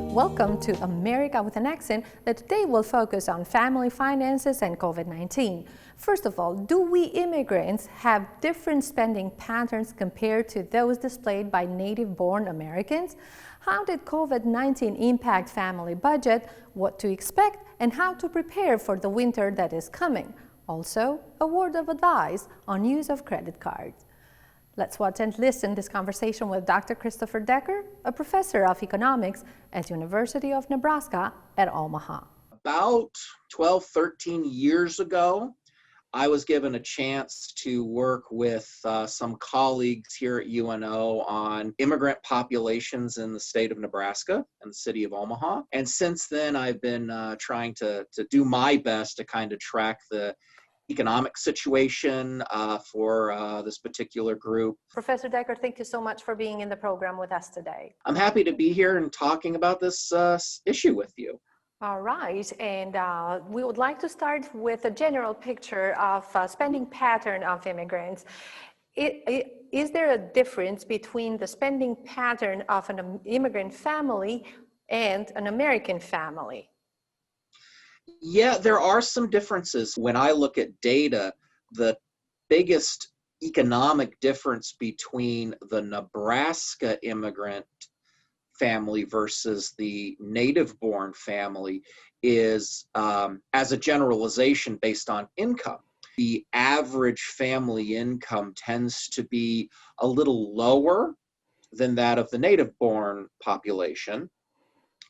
Welcome to America with an Accent, that today will focus on family finances and COVID-19. First of all, do we immigrants have different spending patterns compared to those displayed by native-born Americans? How did COVID-19 impact family budget, what to expect, and how to prepare for the winter that is coming? Also, a word of advice on use of credit cards. Let's watch and listen to this conversation with Dr. Christopher Decker, a professor of economics at University of Nebraska at Omaha. About 12, 13 years ago, I was given a chance to work with some colleagues here at UNO on immigrant populations in the state of Nebraska and the city of Omaha. And since then, I've been trying to do my best to kind of track the economic situation for this particular group. Professor Decker, thank you so much for being in the program with us today. I'm happy to be here and talking about this issue with you. All right, and we would like to start with a general picture of spending pattern of immigrants. Is there a difference between the spending pattern of an immigrant family and an American family? Yeah, there are some differences. When I look at data, the biggest economic difference between the Nebraska immigrant family versus the native-born family is, as a generalization, based on income. The average family income tends to be a little lower than that of the native-born population,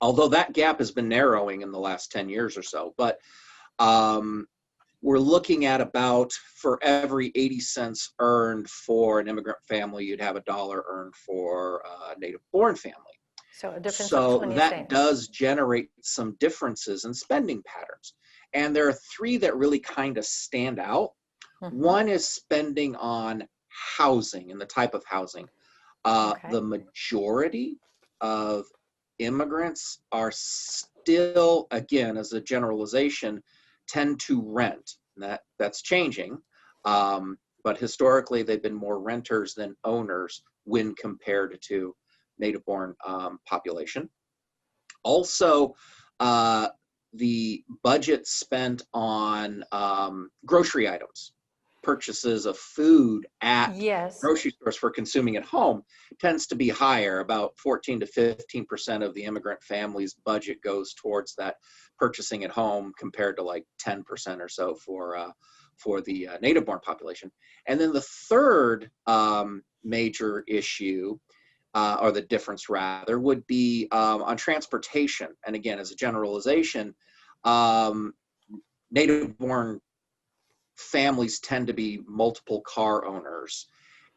although that gap has been narrowing in the last 10 years or so. But we're looking at about, for every 80 cents earned for an immigrant family, you'd have $1 earned for a native-born family. So a difference of 20 that cents. Does generate some differences in spending patterns. And there are three that really kind of stand out. Mm-hmm. One is spending on housing and the type of housing. The majority of immigrants are still, again, as a generalization, tend to rent. That's changing, but historically they've been more renters than owners when compared to native-born population. Also, the budget spent on grocery items, purchases of food at grocery stores for consuming at home, tends to be higher. About 14 to 15% of the immigrant family's budget goes towards that purchasing at home, compared to like 10% or so for the native-born population. And then the third major issue, or the difference rather, would be on transportation. And again, as a generalization, native-born families tend to be multiple car owners,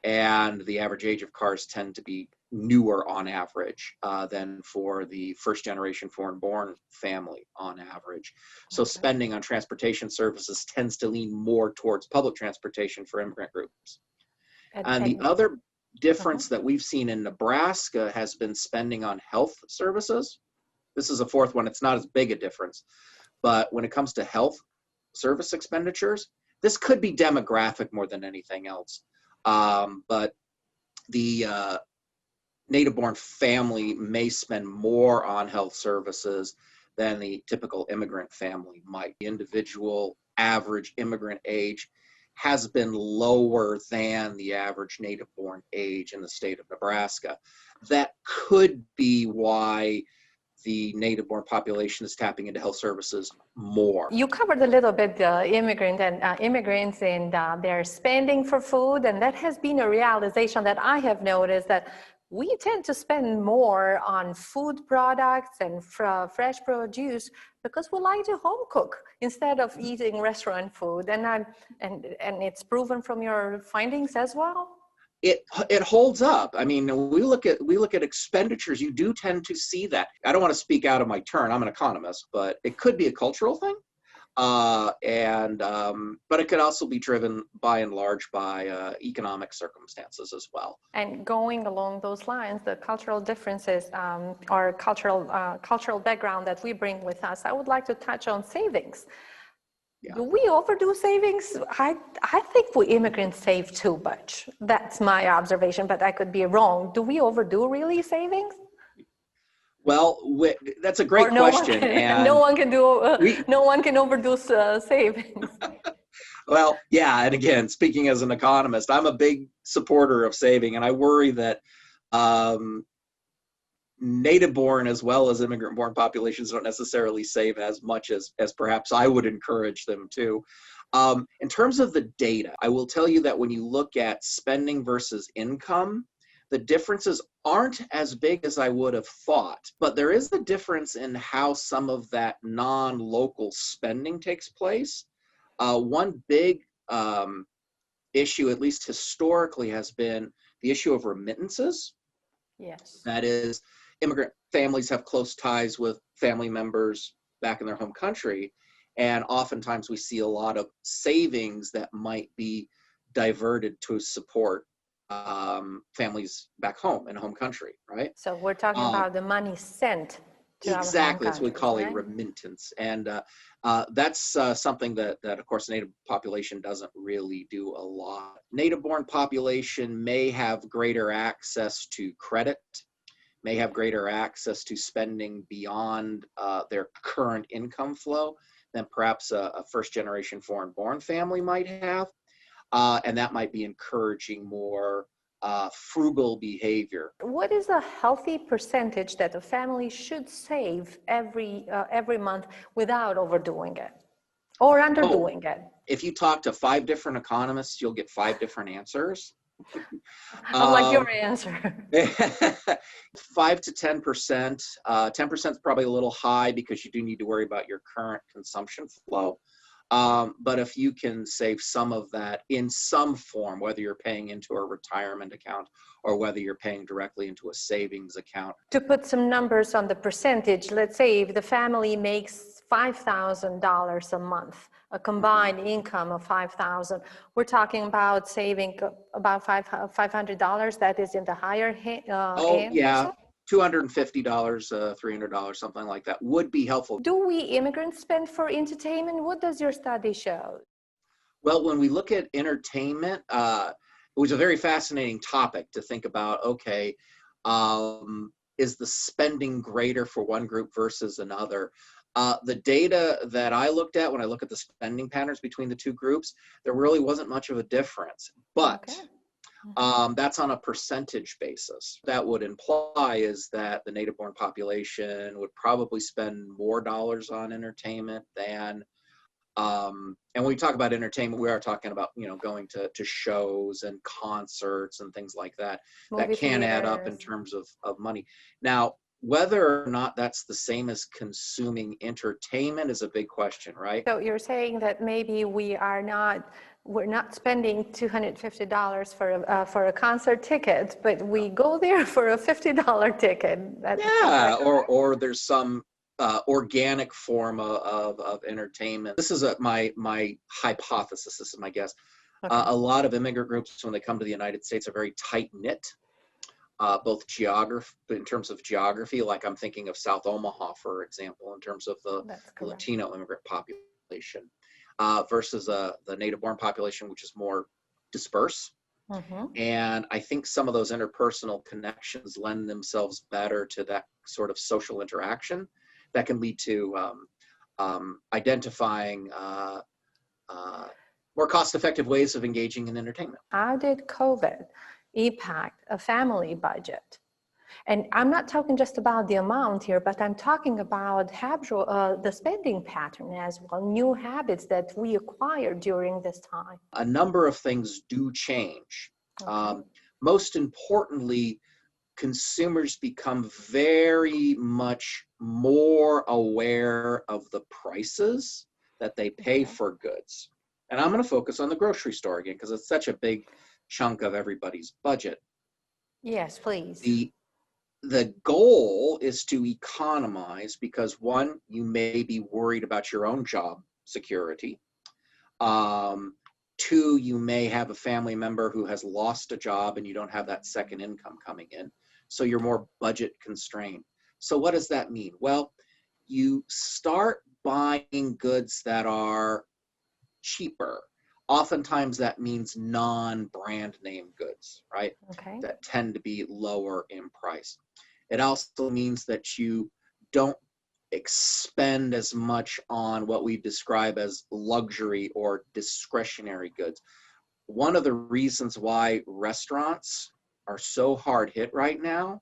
and the average age of cars tend to be newer on average than for the first generation foreign-born family on average. So spending on transportation services tends to lean more towards public transportation for immigrant groups. And the other difference that we've seen in Nebraska has been spending on health services. This is a fourth one. It's not as big a difference, but when it comes to health service expenditures, this could be demographic more than anything else. But the native-born family may spend more on health services than the typical immigrant family might. The individual average immigrant age has been lower than the average native-born age in the state of Nebraska. That could be why the native-born population is tapping into health services more. You covered a little bit the immigrants and their spending for food, and that has been a realization that I have noticed, that we tend to spend more on food products and fresh produce because we like to home cook instead of eating restaurant food. And it's proven from your findings as well? It holds up. I mean, we look at expenditures, you do tend to see that. I don't want to speak out of my turn, I'm an economist, but it could be a cultural thing. But it could also be driven by and large by economic circumstances as well. And going along those lines, the cultural differences or cultural background that we bring with us, I would like to touch on savings. Yeah. Do we overdo savings? I think we immigrants save too much. That's my observation, but I could be wrong. Do we overdo really savings? Well, that's a Or great question, no and one can do, we no one can overdo savings. well, yeah, and again, speaking as an economist, I'm a big supporter of saving, and I worry that um, native-born as well as immigrant-born populations don't necessarily save as much as perhaps I would encourage them to. In terms of the data, I will tell you that when you look at spending versus income, the differences aren't as big as I would have thought, but there is a difference in how some of that non-local spending takes place. One big issue, at least historically, has been the issue of remittances. Yes. That is, immigrant families have close ties with family members back in their home country, and oftentimes we see a lot of savings that might be diverted to support families back home in home country, right? So we're talking Um, about the money sent to our home Exactly, that's what we countries, call a right? remittance, and that's something that, of course, Native population doesn't really do a lot. Native-born population may have greater access to credit, may have greater access to spending beyond their current income flow than perhaps a first-generation foreign-born family might have, and that might be encouraging more frugal behavior. What is a healthy percentage that a family should save every month without overdoing it or Oh, underdoing it? if you talk to 5 different economists, you'll get 5 different answers. Unlike your Um, answer. 5 to 10%. 10% is probably a little high because you do need to worry about your current consumption flow. But if you can save some of that in some form, whether you're paying into a retirement account or whether you're paying directly into a savings account. To put some numbers on the percentage, let's say if the family makes $5,000 a month, a combined income of $5,000, we're talking about saving about $500. That is in the higher Oh, end, you yeah, said? $250, $300, something like that would be helpful. Do we immigrants spend for entertainment? What does your study show? Well, when we look at entertainment, it was a very fascinating topic to think about. Okay, is the spending greater for one group versus another? The data that I looked at when I look at the spending patterns between the two groups, there really wasn't much of a difference. But Okay. that's on a percentage basis. That would imply is that the native-born population would probably spend more dollars on entertainment than and when we talk about entertainment, we are talking about, going to shows and concerts and things like that, that Movie can add up in theaters. terms of money. Now, whether or not that's the same as consuming entertainment is a big question, right? So you're saying that maybe we're not spending $250 for a concert ticket, but we go there for a $50 ticket. Is Yeah, that correct? or there's some organic form of entertainment. This is my hypothesis. This is my guess. Okay. A lot of immigrant groups, when they come to the United States, are very tight-knit. Both in terms of geography, like I'm thinking of South Omaha, for example, in terms of the That's correct. Latino immigrant population, versus the native-born population, which is more dispersed. Mm-hmm. And I think some of those interpersonal connections lend themselves better to that sort of social interaction that can lead to identifying more cost-effective ways of engaging in entertainment. How did COVID impact a family budget? And I'm not talking just about the amount here, but I'm talking about the spending pattern as well, new habits that we acquired during this time. A number of things do change. Okay. Most importantly, consumers become very much more aware of the prices that they pay Okay. for goods. And I'm going to focus on the grocery store again because it's such a big chunk of everybody's budget. Yes, please. The goal is to economize because, one, you may be worried about your own job security. Two, you may have a family member who has lost a job and you don't have that second income coming in. So you're more budget constrained. So what does that mean? Well, you start buying goods that are cheaper. Oftentimes that means non-brand name goods, right? Okay. That tend to be lower in price. It also means that you don't expend as much on what we describe as luxury or discretionary goods. One of the reasons why restaurants are so hard hit right now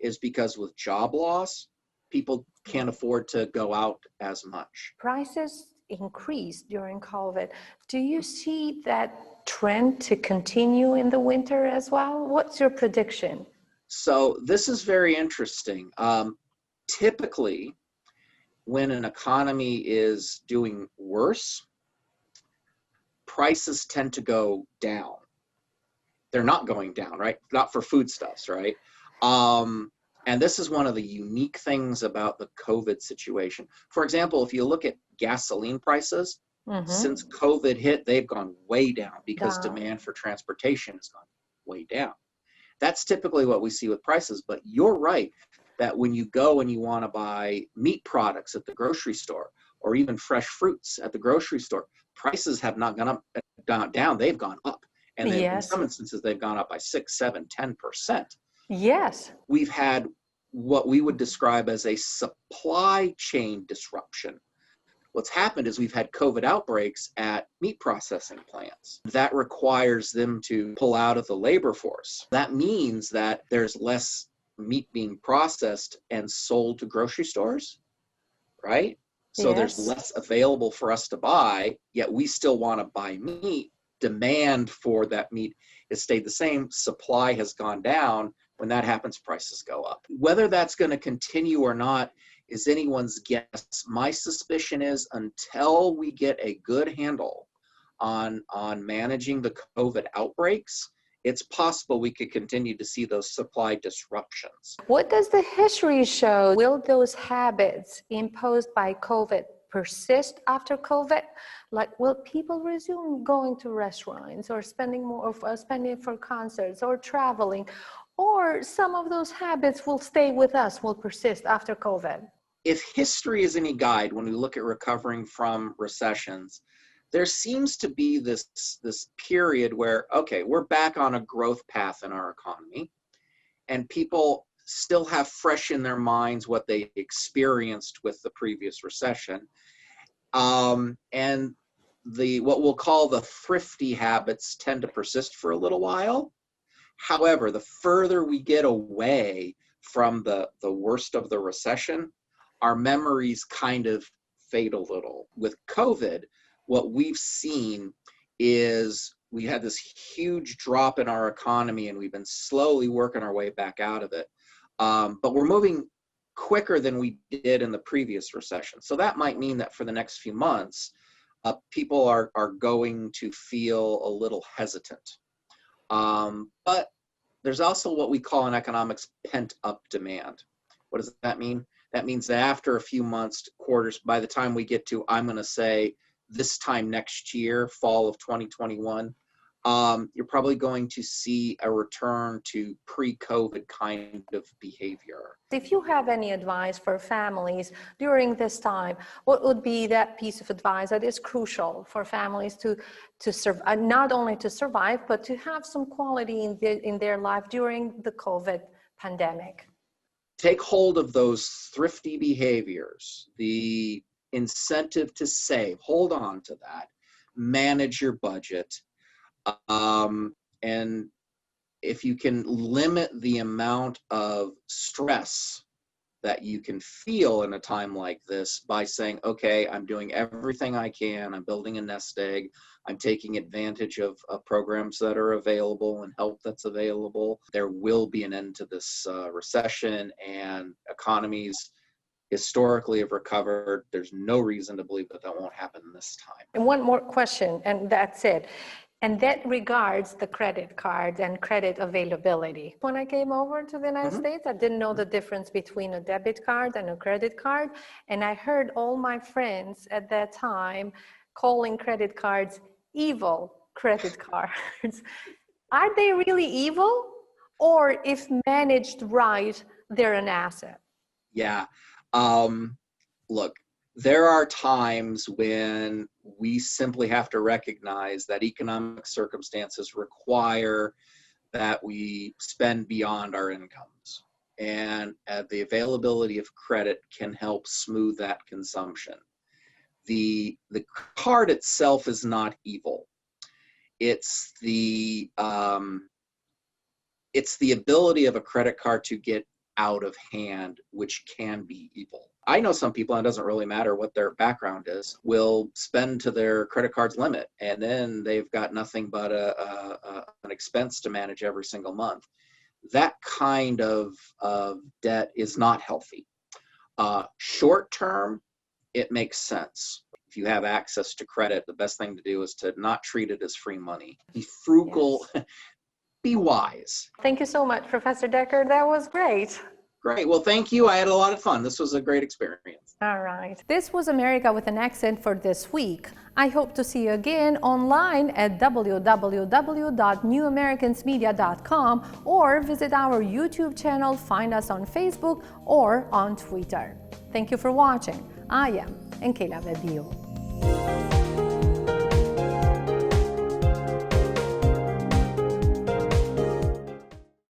is because with job loss, people can't afford to go out as much. Prices increased during COVID. Do you see that trend to continue in the winter as well? What's your prediction? So this is very interesting. Typically, when an economy is doing worse, prices tend to go down. They're not going down, right? Not for foodstuffs, right? And this is one of the unique things about the COVID situation. For example, if you look at gasoline prices, since COVID hit, they've gone way down because demand for transportation has gone way down. That's typically what we see with prices, but you're right that when you go and you want to buy meat products at the grocery store or even fresh fruits at the grocery store, prices have not gone down, they've gone up. And in some instances, they've gone up by 6, 7, 10%. Yes. We've had what we would describe as a supply chain disruption. What's happened is we've had COVID outbreaks at meat processing plants. That requires them to pull out of the labor force. That means that there's less meat being processed and sold to grocery stores, right? So there's less available for us to buy, yet we still want to buy meat. Demand for that meat has stayed the same. Supply has gone down. When that happens, prices go up. Whether that's going to continue or not is anyone's guess. My suspicion is until we get a good handle on managing the COVID outbreaks, it's possible we could continue to see those supply disruptions. What does the history show? Will those habits imposed by COVID persist after COVID? Like, will people resume going to restaurants or spending more, spending for concerts or traveling? Or some of those habits will stay with us, will persist after COVID? If history is any guide when we look at recovering from recessions, there seems to be this period where, okay, we're back on a growth path in our economy, and people still have fresh in their minds what they experienced with the previous recession. And what we'll call the thrifty habits tend to persist for a little while. However, the further we get away from the worst of the recession, our memories kind of fade a little. With COVID, what we've seen is we had this huge drop in our economy and we've been slowly working our way back out of it. But we're moving quicker than we did in the previous recession. So that might mean that for the next few months, people are going to feel a little hesitant. But there's also what we call in economics pent-up demand. What does that mean? That means that after a few months, quarters, by the time we get to, I'm going to say, this time next year, fall of 2021, you're probably going to see a return to pre-COVID kind of behavior. If you have any advice for families during this time, what would be that piece of advice that is crucial for families to survive, not only to survive, but to have some quality in their life during the COVID pandemic? Take hold of those thrifty behaviors, the incentive to save, hold on to that, manage your budget. And if you can limit the amount of stress that you can feel in a time like this by saying, okay, I'm doing everything I can, I'm building a nest egg, I'm taking advantage of programs that are available and help that's available, there will be an end to this recession, and economies historically have recovered. There's no reason to believe that won't happen this time. And one more question, and that's it. And that regards the credit card and credit availability. When I came over to the United States, I didn't know the difference between a debit card and a credit card. And I heard all my friends at that time calling credit cards evil credit cards. Are they really evil? Or if managed right, they're an asset? Yeah. Look, there are times when we simply have to recognize that economic circumstances require that we spend beyond our incomes. and the availability of credit can help smooth that consumption. The card itself is not evil. It's the ability of a credit card to get out of hand, which can be evil. I know some people, and it doesn't really matter what their background is, will spend to their credit card's limit, and then they've got nothing but an expense to manage every single month. That kind of debt is not healthy. Short term, it makes sense. If you have access to credit, the best thing to do is to not treat it as free money. Be frugal, yes. Be wise. Thank you so much, Professor Decker. That was great. Great. Well, thank you. I had a lot of fun. This was a great experience. All right. This was America with an Accent for this week. I hope to see you again online at www.newamericansmedia.com or visit our YouTube channel, find us on Facebook or on Twitter. Thank you for watching. I am Enkela Vebiu.